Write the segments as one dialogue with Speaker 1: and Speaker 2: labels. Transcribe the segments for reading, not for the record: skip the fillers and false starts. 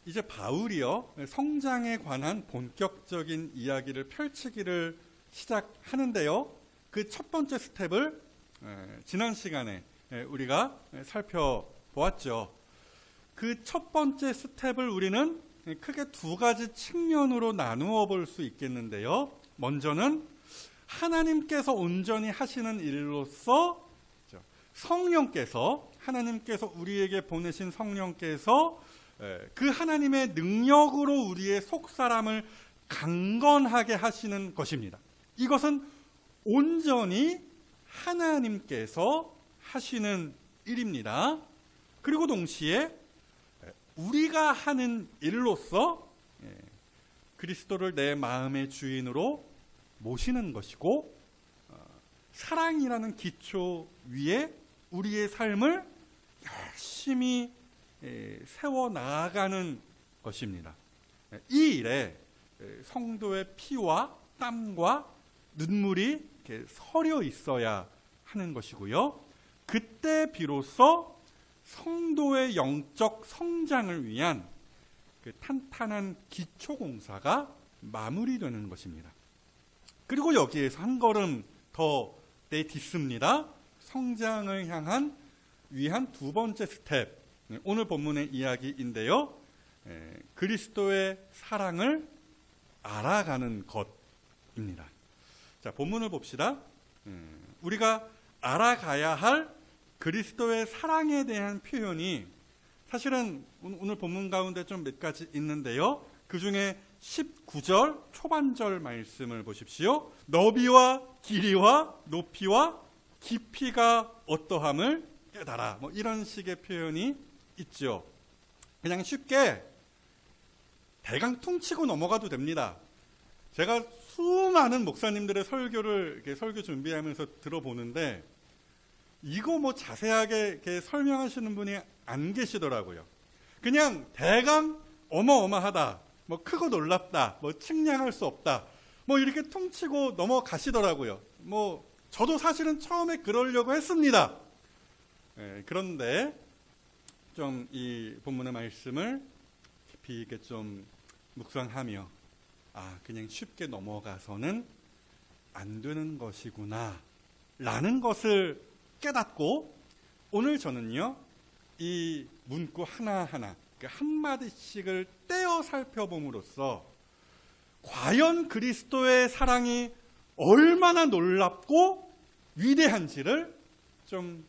Speaker 1: 이제 바울이요, 성장에 관한 본격적인 이야기를 펼치기를 시작하는데요. 그 첫 번째 스텝을 지난 시간에 우리가 살펴보았죠. 그 첫 번째 스텝을 우리는 크게 두 가지 측면으로 나누어 볼 수 있겠는데요. 먼저는 하나님께서 온전히 하시는 일로서 성령께서, 하나님께서 우리에게 보내신 성령께서 그 하나님의 능력으로 우리의 속사람을 강건하게 하시는 것입니다. 이것은 온전히 하나님께서 하시는 일입니다. 그리고 동시에 우리가 하는 일로서 그리스도를 내 마음의 주인으로 모시는 것이고, 사랑이라는 기초 위에 우리의 삶을 열심히 세워 나아가는 것입니다. 이 일에 성도의 피와 땀과 눈물이 이렇게 서려 있어야 하는 것이고요. 그때 비로소 성도의 영적 성장을 위한 그 탄탄한 기초 공사가 마무리되는 것입니다. 그리고 여기에서 한 걸음 더 내딛습니다. 성장을 위한 두 번째 스텝, 오늘 본문의 이야기인데요. 그리스도의 사랑을 알아가는 것입니다. 자, 본문을 봅시다. 우리가 알아가야 할 그리스도의 사랑에 대한 표현이 사실은 오늘 본문 가운데 좀 몇 가지 있는데요. 그 중에 19절 초반절 말씀을 보십시오. 너비와 길이와 높이와 깊이가 어떠함을 깨달아. 이런 식의 표현이 있죠. 그냥 쉽게 대강 퉁치고 넘어가도 됩니다. 제가 수많은 목사님들의 설교를 설교 준비하면서 들어보는데 이거 자세하게 이렇게 설명하시는 분이 안 계시더라고요. 그냥 대강 어마어마하다, 크고 놀랍다, 측량할 수 없다, 이렇게 퉁치고 넘어가시더라고요. 저도 사실은 처음에 그러려고 했습니다. 그런데 좀 이 본문의 말씀을 깊이 있게 좀 묵상하며 그냥 쉽게 넘어가서는 안 되는 것이구나 라는 것을 깨닫고, 오늘 저는요 이 문구 하나하나 한마디씩을 떼어 살펴봄으로써 과연 그리스도의 사랑이 얼마나 놀랍고 위대한지를 좀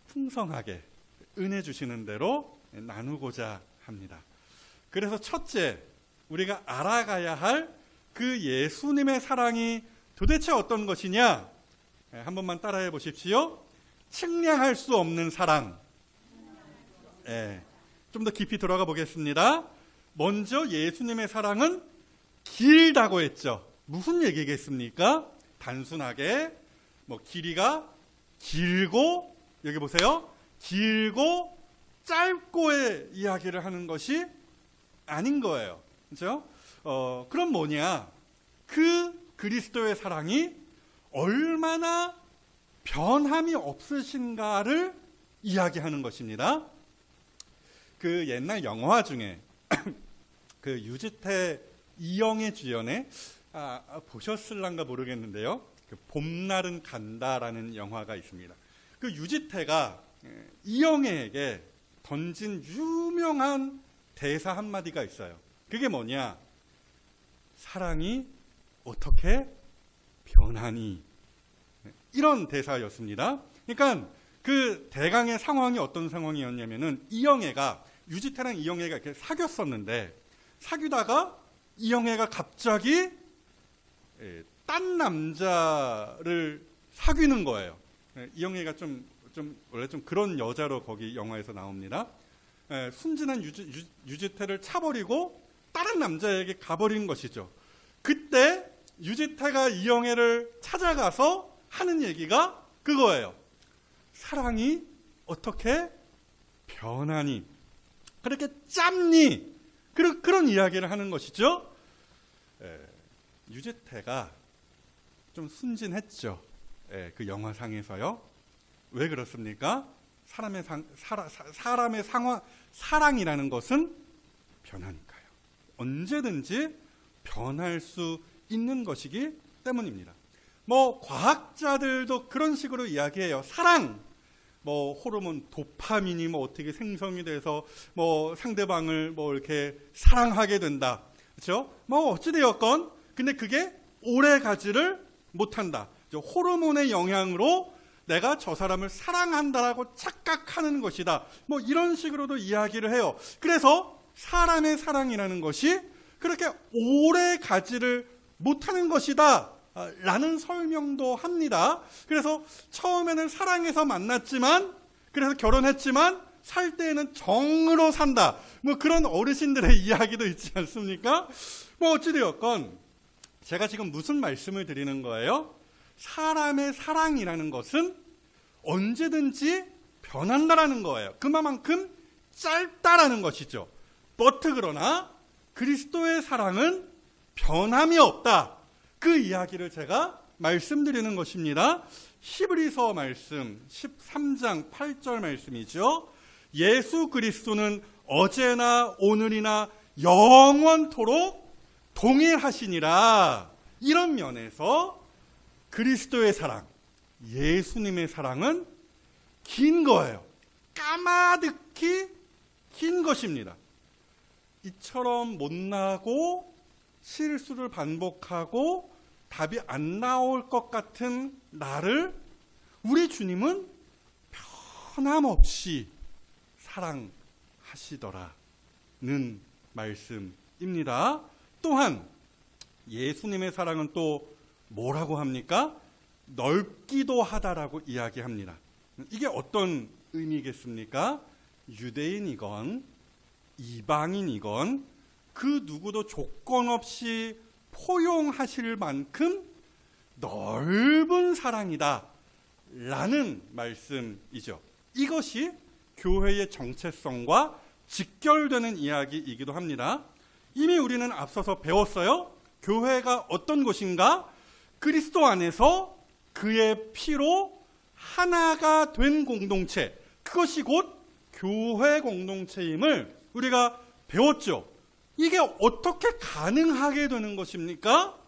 Speaker 1: 풍성하게 은혜 주시는 대로 나누고자 합니다. 그래서 첫째, 우리가 알아가야 할 그 예수님의 사랑이 도대체 어떤 것이냐? 한 번만 따라해 보십시오. 측량할 수 없는 사랑. 좀 더 깊이 들어가 보겠습니다. 먼저 예수님의 사랑은 길다고 했죠. 무슨 얘기겠습니까? 단순하게 길이가 길고, 여기 보세요, 길고 짧고의 이야기를 하는 것이 아닌 거예요. 그렇죠? 그럼 뭐냐? 그 그리스도의 사랑이 얼마나 변함이 없으신가를 이야기하는 것입니다. 그 옛날 영화 중에 그 유지태 이영애 주연의 보셨을란가 모르겠는데요. 그 봄날은 간다라는 영화가 있습니다. 그 유지태가 이영애에게 던진 유명한 대사 한마디가 있어요. 그게 뭐냐? 사랑이 어떻게 변하니? 이런 대사였습니다. 그러니까 그 대강의 상황이 어떤 상황이었냐면은 이영애가, 유지태랑 이영애가 이렇게 사귀었었는데, 사귀다가 이영애가 갑자기 딴 남자를 사귀는 거예요. 이영애가 원래 좀 그런 여자로 거기 영화에서 나옵니다. 순진한 유지태를 차버리고 다른 남자에게 가버린 것이죠. 그때 유지태가 이영애를 찾아가서 하는 얘기가 그거예요. 사랑이 어떻게 변하니? 그렇게 짧니? 그런 이야기를 하는 것이죠. 유지태가 좀 순진했죠. 그 영화상에서요. 왜 그렇습니까? 사람의 사랑이라는 것은 변하니까요. 언제든지 변할 수 있는 것이기 때문입니다. 과학자들도 그런 식으로 이야기해요. 사랑, 호르몬 도파민이 어떻게 생성이 돼서 상대방을 이렇게 사랑하게 된다. 그렇죠? 어찌되었건 근데 그게 오래 가지를 못한다. 호르몬의 영향으로 내가 저 사람을 사랑한다라고 착각하는 것이다. 이런 식으로도 이야기를 해요. 그래서 사람의 사랑이라는 것이 그렇게 오래 가지를 못하는 것이다 라는 설명도 합니다. 그래서 처음에는 사랑해서 만났지만, 그래서 결혼했지만 살 때에는 정으로 산다. 그런 어르신들의 이야기도 있지 않습니까? 어찌되었건 제가 지금 무슨 말씀을 드리는 거예요? 사람의 사랑이라는 것은 언제든지 변한다라는 거예요. 그만큼 짧다라는 것이죠. 그러나 그리스도의 사랑은 변함이 없다. 그 이야기를 제가 말씀드리는 것입니다. 히브리서 말씀 13장 8절 말씀이죠. 예수 그리스도는 어제나 오늘이나 영원토록 동일하시니라. 이런 면에서 그리스도의 사랑, 예수님의 사랑은 긴 거예요. 까마득히 긴 것입니다. 이처럼 못나고 실수를 반복하고 답이 안 나올 것 같은 나를 우리 주님은 변함없이 사랑하시더라는 말씀입니다. 또한 예수님의 사랑은 또 뭐라고 합니까? 넓기도 하다라고 이야기합니다. 이게 어떤 의미겠습니까? 유대인이건 이방인이건 그 누구도 조건 없이 포용하실 만큼 넓은 사랑이다 라는 말씀이죠. 이것이 교회의 정체성과 직결되는 이야기이기도 합니다. 이미 우리는 앞서서 배웠어요. 교회가 어떤 곳인가? 그리스도 안에서 그의 피로 하나가 된 공동체, 그것이 곧 교회 공동체임을 우리가 배웠죠. 이게 어떻게 가능하게 되는 것입니까?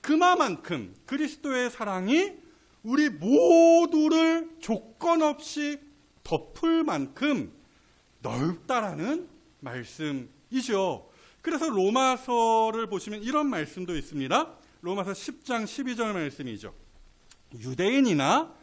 Speaker 1: 그만큼 그리스도의 사랑이 우리 모두를 조건 없이 덮을 만큼 넓다라는 말씀이죠. 그래서 로마서를 보시면 이런 말씀도 있습니다. 로마서 10장 12절 말씀이죠. 유대인이나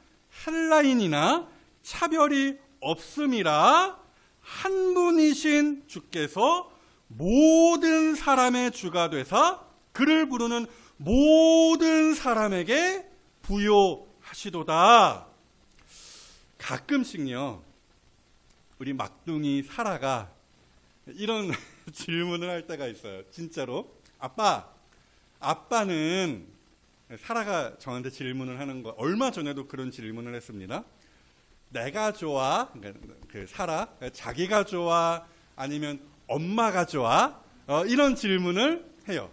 Speaker 1: 헬라인이나 차별이 없음이라 한 분이신 주께서 모든 사람의 주가 되사 그를 부르는 모든 사람에게 부요하시도다. 가끔씩요, 우리 막둥이 사라가 이런 질문을 할 때가 있어요. 진짜로. 아빠는, 사라가 저한테 질문을 하는 거, 얼마 전에도 그런 질문을 했습니다. 내가 좋아, 그 사라, 자기가 좋아, 아니면 엄마가 좋아? 이런 질문을 해요.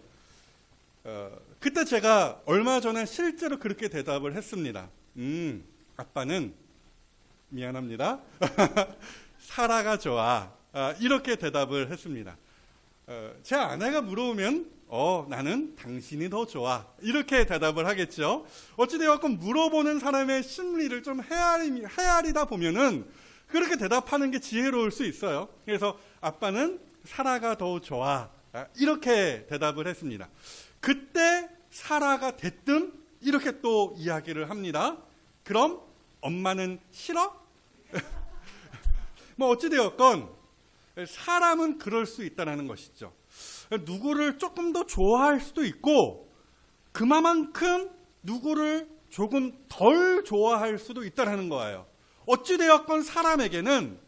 Speaker 1: 그때 제가 얼마 전에 실제로 그렇게 대답을 했습니다. 아빠는 미안합니다. 사라가 좋아. 이렇게 대답을 했습니다. 제 아내가 물어보면 나는 당신이 더 좋아. 이렇게 대답을 하겠죠. 어찌되었건 물어보는 사람의 심리를 좀 헤아리다 보면은 그렇게 대답하는 게 지혜로울 수 있어요. 그래서 아빠는 사라가 더 좋아. 이렇게 대답을 했습니다. 그때 사라가 대뜸 이렇게 또 이야기를 합니다. 그럼 엄마는 싫어? 어찌되었건 사람은 그럴 수 있다는 것이죠. 누구를 조금 더 좋아할 수도 있고 그만큼 누구를 조금 덜 좋아할 수도 있다는 거예요. 어찌되었건 사람에게는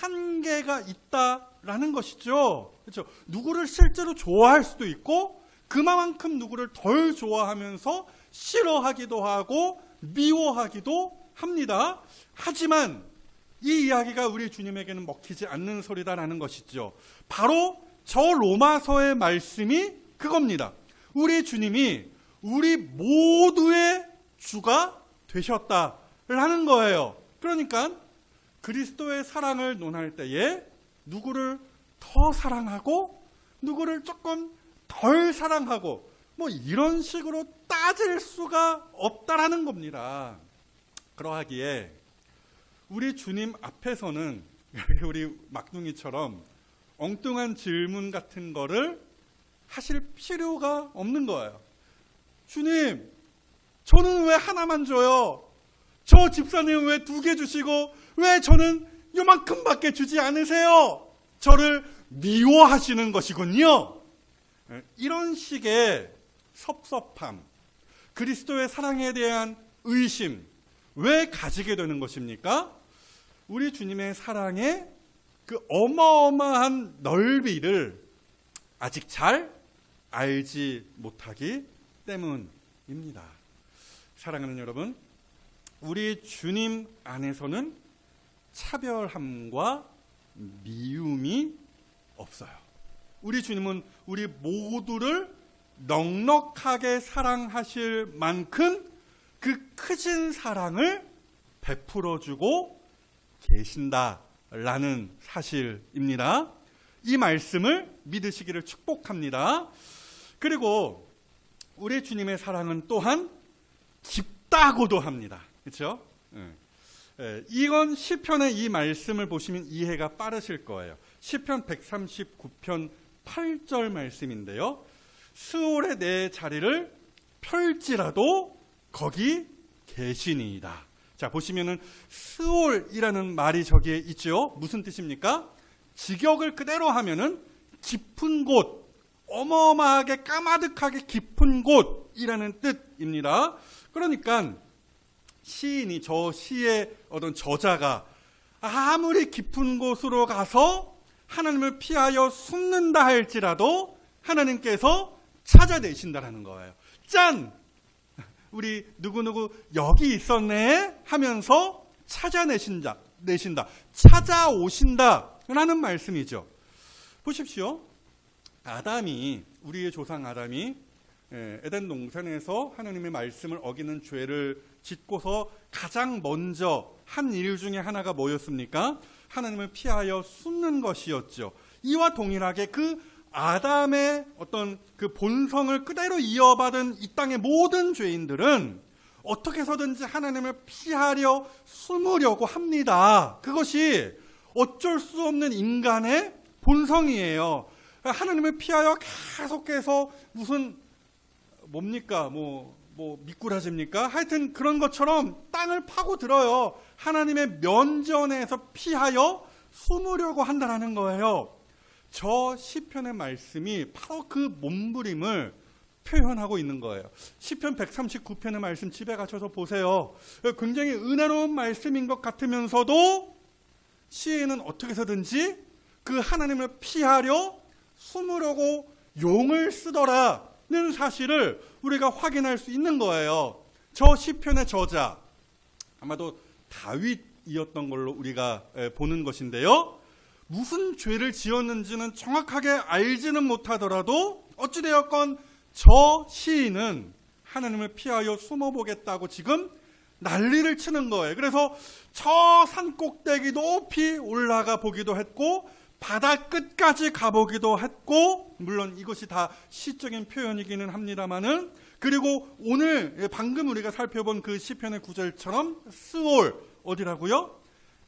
Speaker 1: 한계가 있다라는 것이죠. 그렇죠? 누구를 실제로 좋아할 수도 있고 그만큼 누구를 덜 좋아하면서 싫어하기도 하고 미워하기도 합니다. 하지만 이 이야기가 우리 주님에게는 먹히지 않는 소리다라는 것이죠. 바로 저 로마서의 말씀이 그겁니다. 우리 주님이 우리 모두의 주가 되셨다라는 거예요. 그러니까 그리스도의 사랑을 논할 때에 누구를 더 사랑하고 누구를 조금 덜 사랑하고 뭐 이런 식으로 따질 수가 없다라는 겁니다. 그러하기에 우리 주님 앞에서는 우리 막둥이처럼 엉뚱한 질문 같은 거를 하실 필요가 없는 거예요. 주님, 저는 왜 하나만 줘요? 저 집사님은 왜 2개 주시고 왜 저는 요만큼밖에 주지 않으세요? 저를 미워하시는 것이군요. 이런 식의 섭섭함, 그리스도의 사랑에 대한 의심, 왜 가지게 되는 것입니까? 우리 주님의 사랑의 그 어마어마한 넓이를 아직 잘 알지 못하기 때문입니다. 사랑하는 여러분, 우리 주님 안에서는 차별함과 미움이 없어요. 우리 주님은 우리 모두를 넉넉하게 사랑하실 만큼 그 크신 사랑을 베풀어주고 계신다라는 사실입니다. 이 말씀을 믿으시기를 축복합니다. 그리고 우리 주님의 사랑은 또한 깊다고도 합니다. 그렇죠? 이건 시편의 이 말씀을 보시면 이해가 빠르실 거예요. 시편 139편 8절 말씀인데요. 스올에 내 자리를 펼지라도 거기 계시니이다. 자, 보시면은 스올이라는 말이 저기에 있죠. 무슨 뜻입니까? 직역을 그대로 하면은 깊은 곳, 어마어마하게 까마득하게 깊은 곳이라는 뜻입니다. 그러니까 시인이, 저 시의 어떤 저자가 아무리 깊은 곳으로 가서 하나님을 피하여 숨는다 할지라도 하나님께서 찾아내신다라는 거예요. 짠! 우리 누구누구 여기 있었네 하면서 찾아내신다, 찾아오신다 라는 말씀이죠. 보십시오. 우리의 조상 아담이 에덴 동산에서 하나님의 말씀을 어기는 죄를 짓고서 가장 먼저 한 일 중에 하나가 뭐였습니까? 하나님을 피하여 숨는 것이었죠. 이와 동일하게 그 아담의 어떤 그 본성을 그대로 이어받은 이 땅의 모든 죄인들은 어떻게 해서든지 하나님을 피하려 숨으려고 합니다. 그것이 어쩔 수 없는 인간의 본성이에요. 하나님을 피하여 계속해서 무슨 뭡니까? 미꾸라지입니까? 하여튼 그런 것처럼 땅을 파고들어요. 하나님의 면전에서 피하여 숨으려고 한다는 거예요. 저 시편의 말씀이 바로 그 몸부림을 표현하고 있는 거예요. 시편 139편의 말씀 집에 가셔서 보세요. 굉장히 은혜로운 말씀인 것 같으면서도 시인은 어떻게 해서든지 그 하나님을 피하려 숨으려고 용을 쓰더라는 사실을 우리가 확인할 수 있는 거예요. 저 시편의 저자, 아마도 다윗이었던 걸로 우리가 보는 것인데요. 무슨 죄를 지었는지는 정확하게 알지는 못하더라도 어찌되었건 저 시인은 하나님을 피하여 숨어보겠다고 지금 난리를 치는 거예요. 그래서 저 산 꼭대기 높이 올라가 보기도 했고 바다 끝까지 가보기도 했고, 물론 이것이 다 시적인 표현이기는 합니다만은, 그리고 오늘 방금 우리가 살펴본 그 시편의 구절처럼 스올, 어디라고요?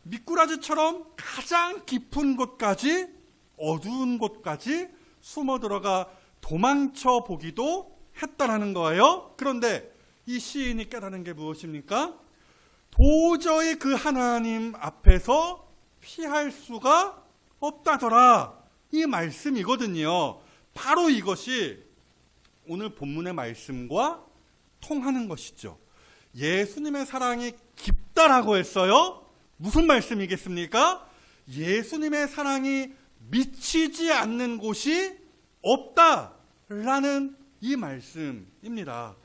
Speaker 1: 미꾸라지처럼 가장 깊은 곳까지, 어두운 곳까지 숨어 들어가 도망쳐 보기도 했다라는 거예요. 그런데 이 시인이 깨달은 게 무엇입니까? 도저히 그 하나님 앞에서 피할 수가 없다더라, 이 말씀이거든요. 바로 이것이 오늘 본문의 말씀과 통하는 것이죠. 예수님의 사랑이 깊다라고 했어요. 무슨 말씀이겠습니까? 예수님의 사랑이 미치지 않는 곳이 없다라는 이 말씀입니다.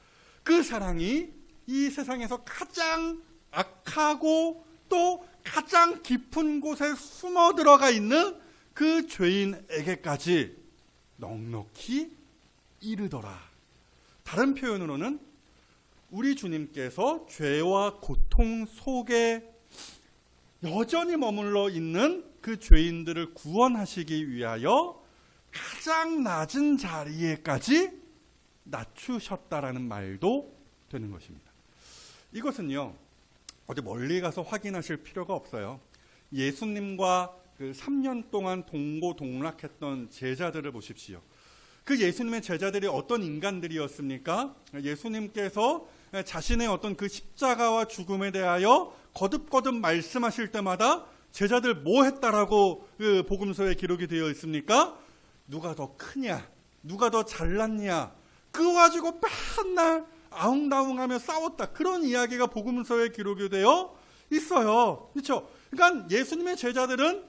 Speaker 1: 그 사랑이 이 세상에서 가장 악하고 또 가장 깊은 곳에 숨어 들어가 있는 그 죄인에게까지 넉넉히 이르더라. 다른 표현으로는 우리 주님께서 죄와 고통 속에 여전히 머물러 있는 그 죄인들을 구원하시기 위하여 가장 낮은 자리에까지 낮추셨다라는 말도 되는 것입니다. 이것은요, 어디 멀리 가서 확인하실 필요가 없어요. 예수님과 그 3년 동안 동고동락했던 제자들을 보십시오. 그 예수님의 제자들이 어떤 인간들이었습니까? 예수님께서 자신의 어떤 그 십자가와 죽음에 대하여 거듭거듭 말씀하실 때마다 제자들 뭐 했다라고 그 복음서에 기록이 되어 있습니까? 누가 더 크냐? 누가 더 잘났냐? 그거 가지고 맨날 아웅다웅하며 싸웠다. 그런 이야기가 복음서에 기록이 되어 있어요. 그렇죠? 그러니까 예수님의 제자들은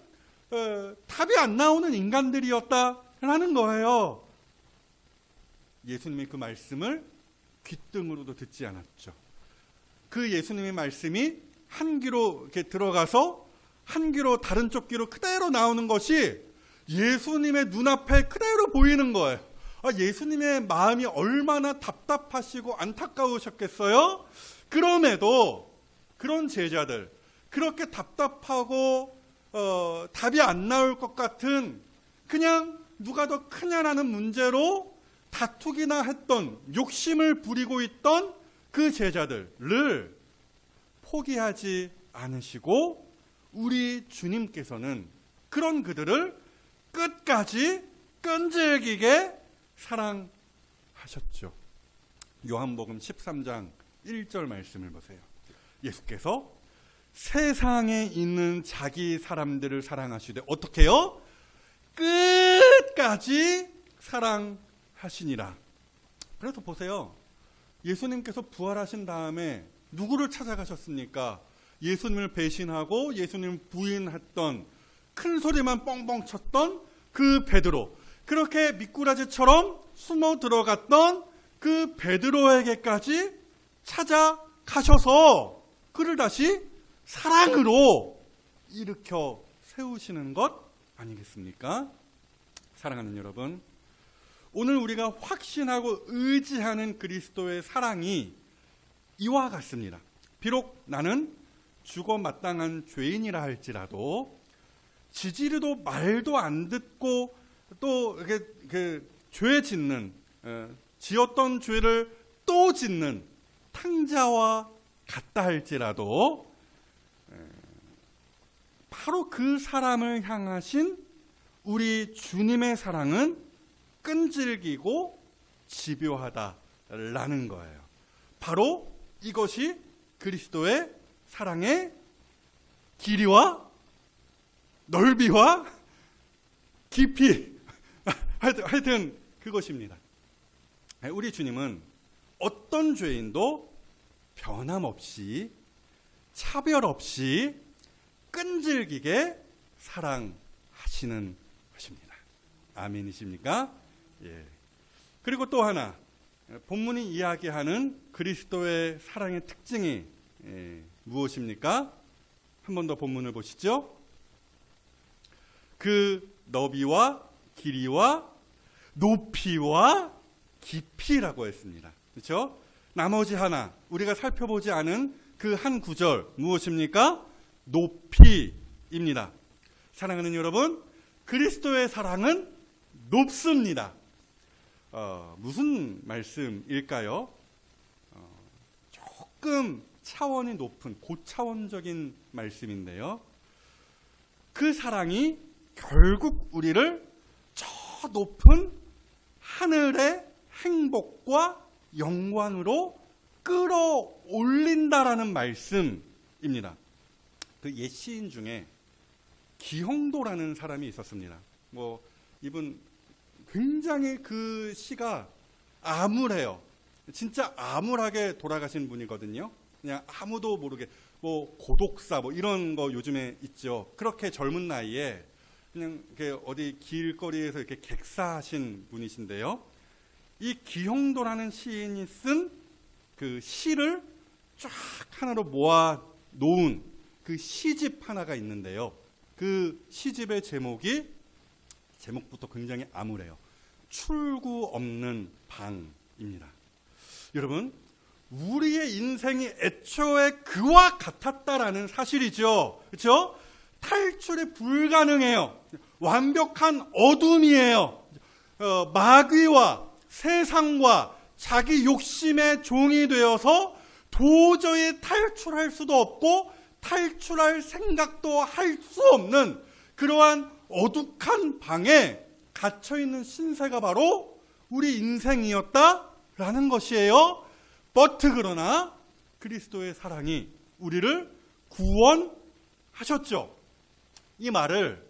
Speaker 1: 답이 안 나오는 인간들이었다라는 거예요. 예수님이 그 말씀을 귓등으로도 듣지 않았죠. 그 예수님의 말씀이 한 귀로 이렇게 들어가서 한 귀로 다른 쪽 귀로 그대로 나오는 것이 예수님의 눈앞에 그대로 보이는 거예요. 예수님의 마음이 얼마나 답답하시고 안타까우셨겠어요? 그럼에도 그런 제자들, 그렇게 답답하고 답이 안 나올 것 같은 그냥 누가 더 크냐라는 문제로 다투기나 했던, 욕심을 부리고 있던 그 제자들을 포기하지 않으시고 우리 주님께서는 그런 그들을 끝까지 끈질기게 사랑하셨죠. 요한복음 13장 1절 말씀을 보세요. 예수께서 세상에 있는 자기 사람들을 사랑하시되 어떻게 해요? 끝까지 사랑하시니라. 그래서 보세요. 예수님께서 부활하신 다음에 누구를 찾아가셨습니까? 예수님을 배신하고 예수님을 부인했던, 큰 소리만 뻥뻥 쳤던 그 베드로, 그렇게 미꾸라지처럼 숨어 들어갔던 그 베드로에게까지 찾아가셔서 그를 다시 사랑으로 일으켜 세우시는 것 아니겠습니까? 사랑하는 여러분, 오늘 우리가 확신하고 의지하는 그리스도의 사랑이 이와 같습니다. 비록 나는 죽어 마땅한 죄인이라 할지라도 지지리도 말도 안 듣고 또 이렇게 죄 짓는, 지었던 죄를 또 짓는 탕자와 같다 할지라도 바로 그 사람을 향하신 우리 주님의 사랑은 끈질기고 집요하다라는 거예요. 바로 이것이 그리스도의 사랑의 길이와 넓이와 깊이, 하여튼 그것입니다. 우리 주님은 어떤 죄인도 변함없이, 차별 없이 끈질기게 사랑하시는 것입니다. 아멘이십니까? 예. 그리고 또 하나, 본문이 이야기하는 그리스도의 사랑의 특징이 무엇입니까? 한 번 더 본문을 보시죠. 그 너비와 길이와 높이와 깊이라고 했습니다. 그렇죠? 나머지 하나, 우리가 살펴보지 않은 그 한 구절 무엇입니까? 높이입니다. 사랑하는 여러분, 그리스도의 사랑은 높습니다. 무슨 말씀일까요? 조금 차원이 높은 고차원적인 말씀인데요. 그 사랑이 결국 우리를 저 높은 하늘의 행복과 영광으로 끌어올린다라는 말씀입니다. 그 옛 시인 중에 기홍도라는 사람이 있었습니다. 이분 굉장히 그 시가 암울해요. 진짜 암울하게 돌아가신 분이거든요. 그냥 아무도 모르게 고독사 이런 거 요즘에 있죠. 그렇게 젊은 나이에 그냥 이렇게 어디 길거리에서 이렇게 객사하신 분이신데요. 이 기홍도라는 시인이 쓴 그 시를 쫙 하나로 모아 놓은 그 시집 하나가 있는데요. 그 시집의 제목부터 굉장히 암울해요. 출구 없는 방입니다. 여러분, 우리의 인생이 애초에 그와 같았다라는 사실이죠. 그렇죠? 탈출이 불가능해요. 완벽한 어둠이에요. 마귀와 세상과 자기 욕심의 종이 되어서 도저히 탈출할 수도 없고 탈출할 생각도 할 수 없는 그러한 어둑한 방에 갇혀있는 신세가 바로 우리 인생이었다라는 것이에요. 그러나 그리스도의 사랑이 우리를 구원하셨죠. 이 말을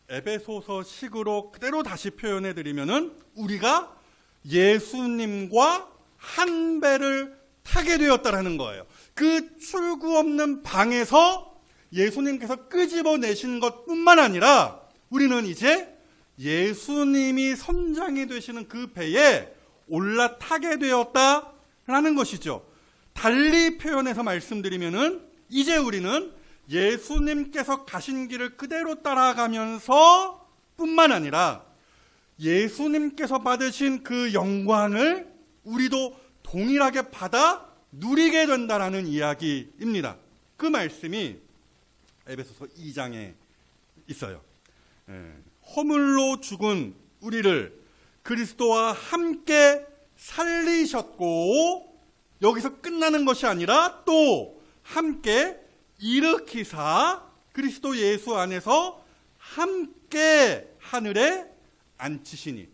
Speaker 1: 에베소서 식으로 그대로 다시 표현해 드리면은 우리가 예수님과 한 배를 타게 되었다라는 거예요. 그 출구 없는 방에서 예수님께서 끄집어내신 것뿐만 아니라 우리는 이제 예수님이 선장이 되시는 그 배에 올라타게 되었다라는 것이죠. 달리 표현해서 말씀드리면은 이제 우리는 예수님께서 가신 길을 그대로 따라가면서 뿐만 아니라 예수님께서 받으신 그 영광을 우리도 동일하게 받아 누리게 된다라는 이야기입니다. 그 말씀이 에베소서 2장에 있어요. 허물로 죽은 우리를 그리스도와 함께 살리셨고, 여기서 끝나는 것이 아니라 또 함께 일으키사 그리스도 예수 안에서 함께 하늘에 앉히시니,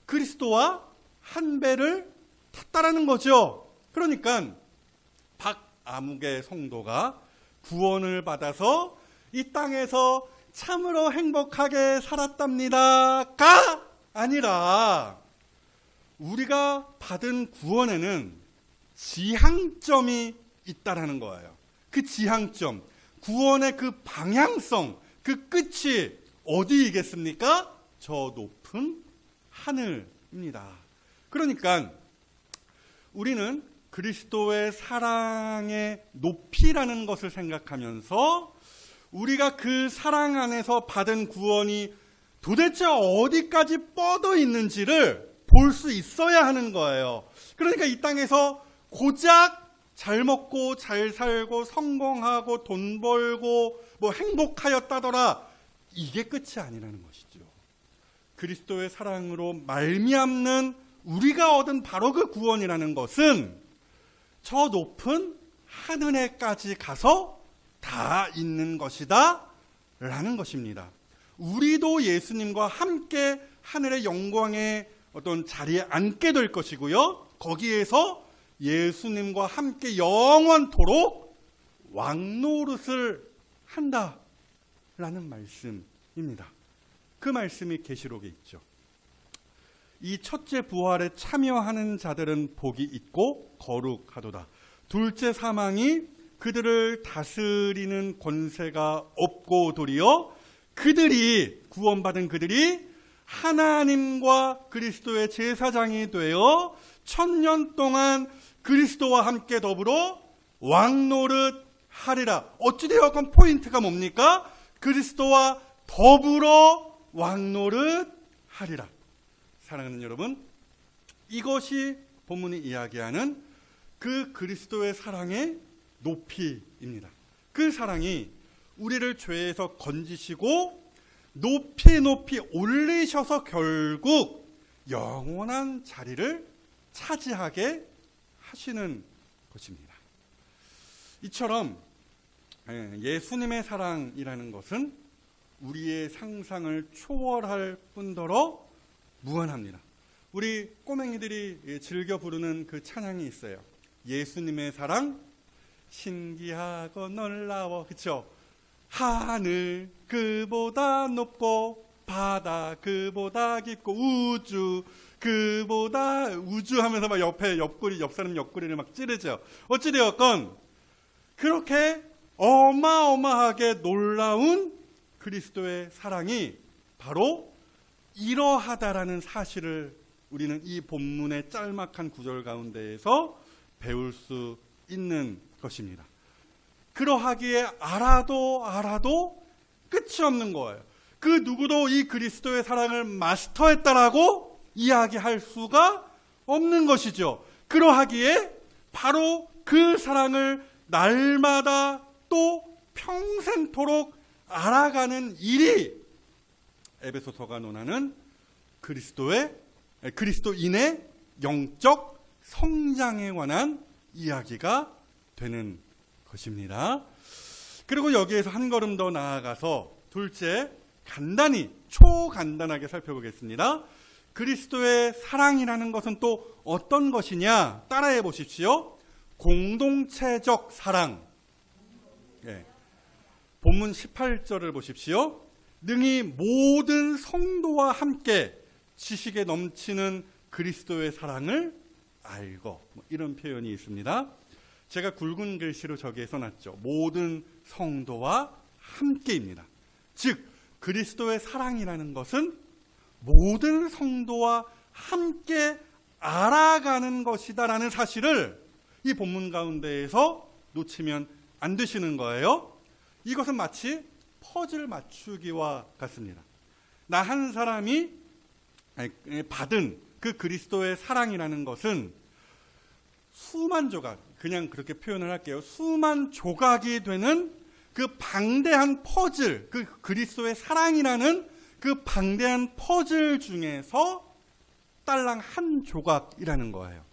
Speaker 1: 그리스도와 한 배를 탔다라는 거죠. 그러니까 박아무개 성도가 구원을 받아서 이 땅에서 참으로 행복하게 살았답니다가 아니라 우리가 받은 구원에는 지향점이 있다라는 거예요. 그 지향점, 구원의 그 방향성, 그 끝이 어디이겠습니까? 저 높은 하늘입니다. 그러니까 우리는 그리스도의 사랑의 높이라는 것을 생각하면서 우리가 그 사랑 안에서 받은 구원이 도대체 어디까지 뻗어 있는지를 볼 수 있어야 하는 거예요. 그러니까 이 땅에서 고작 잘 먹고 잘 살고 성공하고 돈 벌고 뭐 행복하였다더라, 이게 끝이 아니라는 것이죠. 그리스도의 사랑으로 말미암는 우리가 얻은 바로 그 구원이라는 것은 저 높은 하늘에까지 가서 다 있는 것이다 라는 것입니다. 우리도 예수님과 함께 하늘의 영광의 어떤 자리에 앉게 될 것이고요, 거기에서 예수님과 함께 영원토록 왕노릇을 한다라는 말씀입니다. 그 말씀이 계시록에 있죠. 이 첫째 부활에 참여하는 자들은 복이 있고 거룩하도다. 둘째 사망이 그들을 다스리는 권세가 없고 도리어 그들이, 구원받은 그들이 하나님과 그리스도의 제사장이 되어 1000년 동안 그리스도와 함께 더불어 왕노릇 하리라. 어찌되었건 포인트가 뭡니까? 그리스도와 더불어 왕노릇 하리라. 사랑하는 여러분, 이것이 본문이 이야기하는 그 그리스도의 사랑의 높이입니다. 그 사랑이 우리를 죄에서 건지시고 높이 높이 올리셔서 결국 영원한 자리를 차지하게 하시는 것입니다. 이처럼 예수님의 사랑이라는 것은 우리의 상상을 초월할 뿐더러 무한합니다. 우리 꼬맹이들이 즐겨 부르는 그 찬양이 있어요. 예수님의 사랑 신기하고 놀라워. 그렇죠? 하늘 그보다 높고 바다 그보다 깊고 우주 그보다, 우주 하면서 막 옆 사람 옆구리를 막 찌르죠. 어찌되었건 그렇게 어마어마하게 놀라운 그리스도의 사랑이 바로 이러하다라는 사실을 우리는 이 본문의 짤막한 구절 가운데에서 배울 수 있는 것입니다. 그러하기에 알아도 끝이 없는 거예요. 그 누구도 이 그리스도의 사랑을 마스터했다라고 이야기할 수가 없는 것이죠. 그러하기에 바로 그 사랑을 날마다 또 평생토록 알아가는 일이 에베소서가 논하는 그리스도인의 영적 성장에 관한 이야기가 되는 것입니다. 그리고 여기에서 한 걸음 더 나아가서 둘째, 초간단하게 살펴보겠습니다. 그리스도의 사랑이라는 것은 또 어떤 것이냐? 따라해 보십시오. 공동체적 사랑. 본문 18절을 보십시오. 능히 모든 성도와 함께 지식에 넘치는 그리스도의 사랑을 알고, 이런 표현이 있습니다. 제가 굵은 글씨로 저기에 써놨죠. 모든 성도와 함께입니다. 즉 그리스도의 사랑이라는 것은 모든 성도와 함께 알아가는 것이다라는 사실을 이 본문 가운데에서 놓치면 안 되시는 거예요. 이것은 마치 퍼즐 맞추기와 같습니다. 나 한 사람이 받은 그 그리스도의 사랑이라는 것은 수만 조각, 그냥 그렇게 표현을 할게요. 수만 조각이 되는 그 방대한 퍼즐, 그 그리스도의 사랑이라는 그 방대한 퍼즐 중에서 딸랑 한 조각이라는 거예요.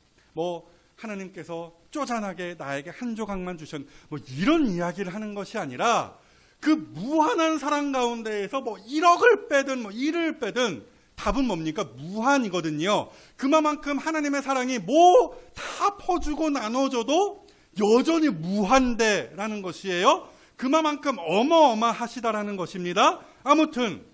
Speaker 1: 하나님께서 쪼잔하게 나에게 한 조각만 주셨, 이런 이야기를 하는 것이 아니라 그 무한한 사랑 가운데에서 1억을 빼든 1을 빼든 답은 뭡니까? 무한이거든요. 그만큼 하나님의 사랑이 다 퍼주고 나눠줘도 여전히 무한대라는 것이에요. 그만큼 어마어마하시다라는 것입니다. 아무튼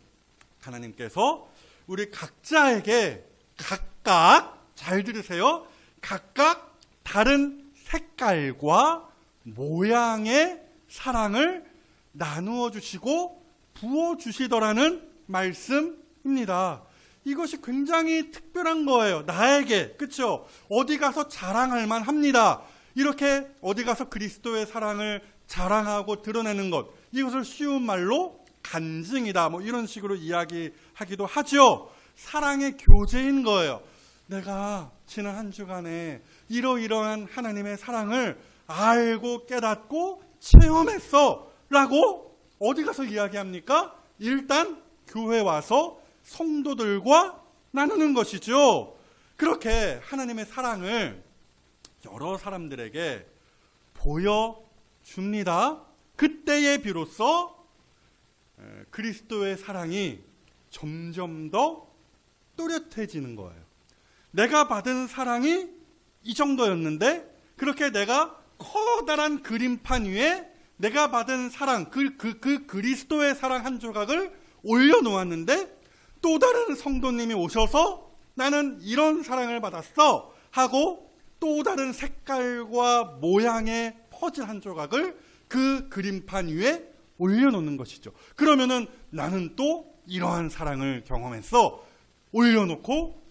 Speaker 1: 하나님께서 우리 각자에게 각각, 잘 들으세요, 각각 다른 색깔과 모양의 사랑을 나누어 주시고 부어 주시더라는 말씀입니다. 이것이 굉장히 특별한 거예요. 나에게, 그렇죠? 어디 가서 자랑할 만합니다. 이렇게 어디 가서 그리스도의 사랑을 자랑하고 드러내는 것, 이것을 쉬운 말로 간증이다, 이런 식으로 이야기하기도 하죠. 사랑의 교제인 거예요. 내가 지난 한 주간에 이러이러한 하나님의 사랑을 알고 깨닫고 체험했어 라고 어디 가서 이야기합니까? 일단 교회 와서 성도들과 나누는 것이죠. 그렇게 하나님의 사랑을 여러 사람들에게 보여줍니다. 그때에 비로소 그리스도의 사랑이 점점 더 또렷해지는 거예요. 내가 받은 사랑이 이 정도였는데, 그렇게 내가 커다란 그림판 위에 내가 받은 사랑, 그 그리스도의 사랑 한 조각을 올려놓았는데, 또 다른 성도님이 오셔서 나는 이런 사랑을 받았어 하고 또 다른 색깔과 모양의 퍼즐 한 조각을 그 그림판 위에 올려놓는 것이죠. 그러면은 나는 또 이러한 사랑을 경험했어. 올려놓고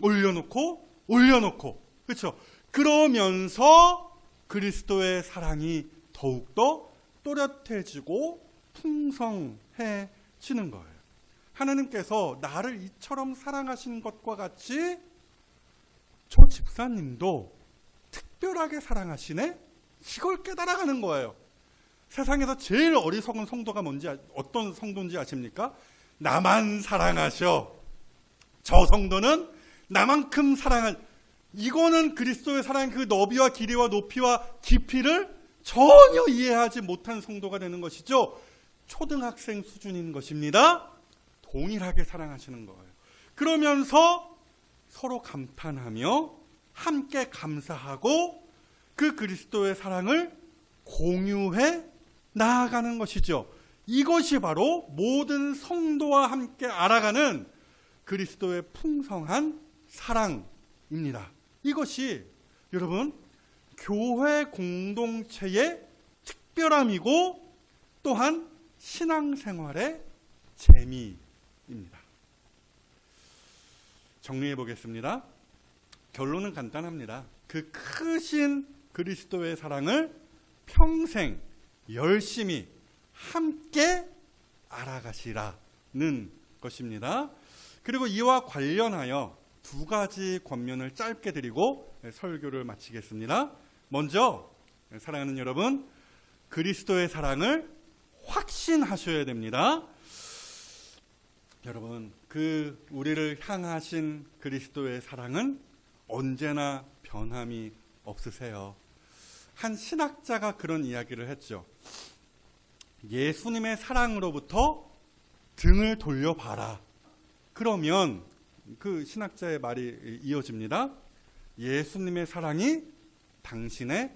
Speaker 1: 그렇죠? 그러면서 그리스도의 사랑이 더욱더 또렷해지고 풍성해지는 거예요. 하나님께서 나를 이처럼 사랑하신 것과 같이 저 집사님도 특별하게 사랑하시네? 이걸 깨달아가는 거예요. 세상에서 제일 어리석은 성도가 어떤 성도인지 아십니까? 나만 사랑하셔. 저 성도는 나만큼 이거는 그리스도의 사랑의 그 너비와 길이와 높이와 깊이를 전혀 이해하지 못한 성도가 되는 것이죠. 초등학생 수준인 것입니다. 동일하게 사랑하시는 거예요. 그러면서 서로 감탄하며 함께 감사하고 그 그리스도의 사랑을 공유해 나아가는 것이죠. 이것이 바로 모든 성도와 함께 알아가는 그리스도의 풍성한 사랑입니다. 이것이 여러분 교회 공동체의 특별함이고 또한 신앙생활의 재미입니다. 정리해 보겠습니다. 결론은 간단합니다. 그 크신 그리스도의 사랑을 평생 열심히 함께 알아가시라는 것입니다. 그리고 이와 관련하여 두 가지 권면을 짧게 드리고 설교를 마치겠습니다. 먼저 사랑하는 여러분, 그리스도의 사랑을 확신하셔야 됩니다. 여러분, 그 우리를 향하신 그리스도의 사랑은 언제나 변함이 없으세요. 한 신학자가 그런 이야기를 했죠. 예수님의 사랑으로부터 등을 돌려봐라. 그러면 그 신학자의 말이 이어집니다. 예수님의 사랑이 당신의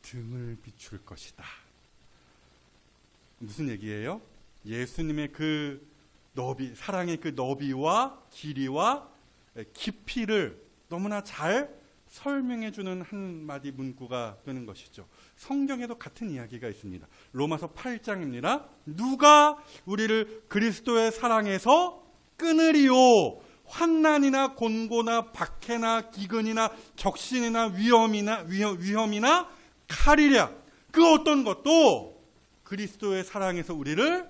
Speaker 1: 등을 비출 것이다. 무슨 얘기예요? 예수님의 그 너비, 사랑의 그 너비와 길이와 깊이를 너무나 잘 설명해주는 한마디 문구가 되는 것이죠. 성경에도 같은 이야기가 있습니다. 로마서 8장입니다. 누가 우리를 그리스도의 사랑에서 끊으리요? 환난이나 곤고나 박해나 기근이나 적신이나 위험이나 칼이랴. 그 어떤 것도 그리스도의 사랑에서 우리를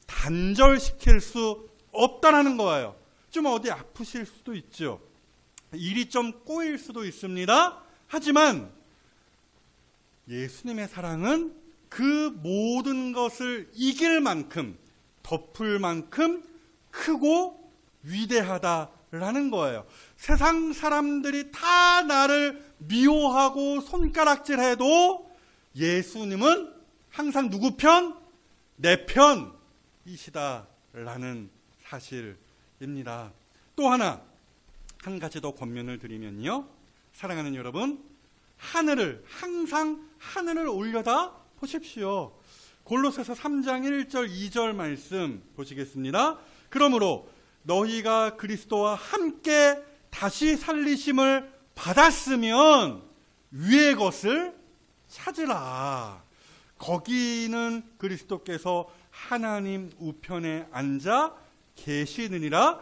Speaker 1: 단절시킬 수 없다라는 거예요. 좀 어디 아프실 수도 있죠. 일이 좀 꼬일 수도 있습니다. 하지만 예수님의 사랑은 그 모든 것을 이길 만큼, 덮을 만큼 크고 위대하다라는 거예요. 세상 사람들이 다 나를 미워하고 손가락질해도 예수님은 항상 누구 편? 내 편이시다라는 사실입니다. 또 한 가지 더 권면을 드리면요. 사랑하는 여러분, 항상 하늘을 올려다 보십시오. 골로새서 3장 1절 2절 말씀 보시겠습니다. 그러므로 너희가 그리스도와 함께 다시 살리심을 받았으면 위의 것을 찾으라. 거기는 그리스도께서 하나님 우편에 앉아 계시느니라.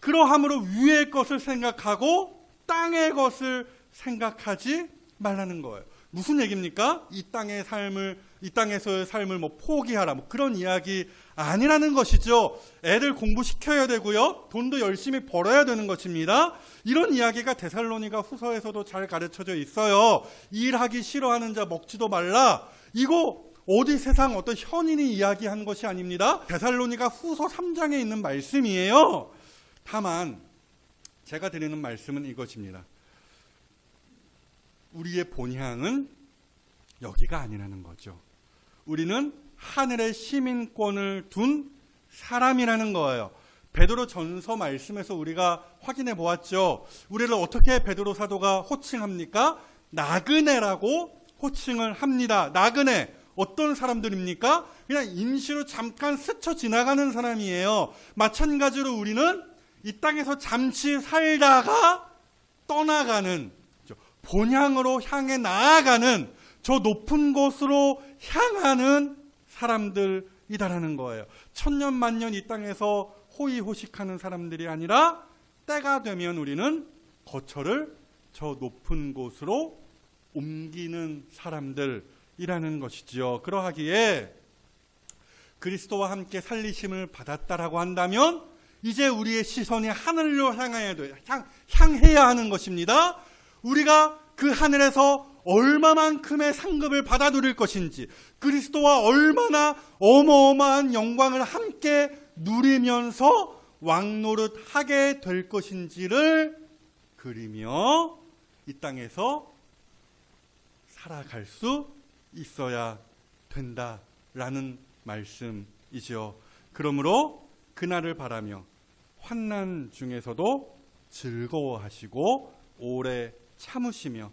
Speaker 1: 그러함으로 위의 것을 생각하고 땅의 것을 생각하지 말라는 거예요. 무슨 얘기입니까? 이 땅에서의 삶을 포기하라, 그런 이야기 아니라는 것이죠. 애들 공부시켜야 되고요. 돈도 열심히 벌어야 되는 것입니다. 이런 이야기가 데살로니가 후서에서도 잘 가르쳐져 있어요. 일하기 싫어하는 자 먹지도 말라. 이거 어디 세상 어떤 현인이 이야기한 것이 아닙니다. 데살로니가 후서 3장에 있는 말씀이에요. 다만 제가 드리는 말씀은 이것입니다. 우리의 본향은 여기가 아니라는 거죠. 우리는 하늘의 시민권을 둔 사람이라는 거예요. 베드로 전서 말씀에서 우리가 확인해 보았죠. 우리를 어떻게 베드로 사도가 호칭합니까? 나그네라고 호칭을 합니다. 나그네, 어떤 사람들입니까? 그냥 임시로 잠깐 스쳐 지나가는 사람이에요. 마찬가지로 우리는 이 땅에서 잠시 살다가 떠나가는, 본향으로 향해 나아가는, 저 높은 곳으로 향하는 사람들이다라는 거예요. 천년 만년 이 땅에서 호의호식하는 사람들이 아니라 때가 되면 우리는 거처를 저 높은 곳으로 옮기는 사람들이라는 것이지요. 그러하기에 그리스도와 함께 살리심을 받았다라고 한다면 이제 우리의 시선이 하늘로 향해야 돼요. 향해야 하는 것입니다. 우리가 그 하늘에서 얼마만큼의 상급을 받아 누릴 것인지, 그리스도와 얼마나 어마어마한 영광을 함께 누리면서 왕노릇 하게 될 것인지를 그리며 이 땅에서 살아갈 수 있어야 된다라는 말씀이죠. 그러므로 그날을 바라며 환난 중에서도 즐거워하시고 오래 참으시며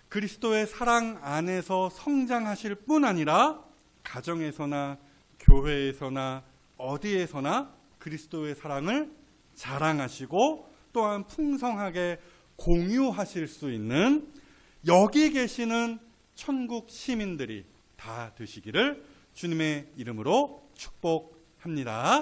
Speaker 1: 그리스도의 사랑 안에서 성장하실 뿐 아니라 가정에서나 교회에서나 어디에서나 그리스도의 사랑을 자랑하시고 또한 풍성하게 공유하실 수 있는 여기 계시는 천국 시민들이 다 되시기를 주님의 이름으로 축복합니다.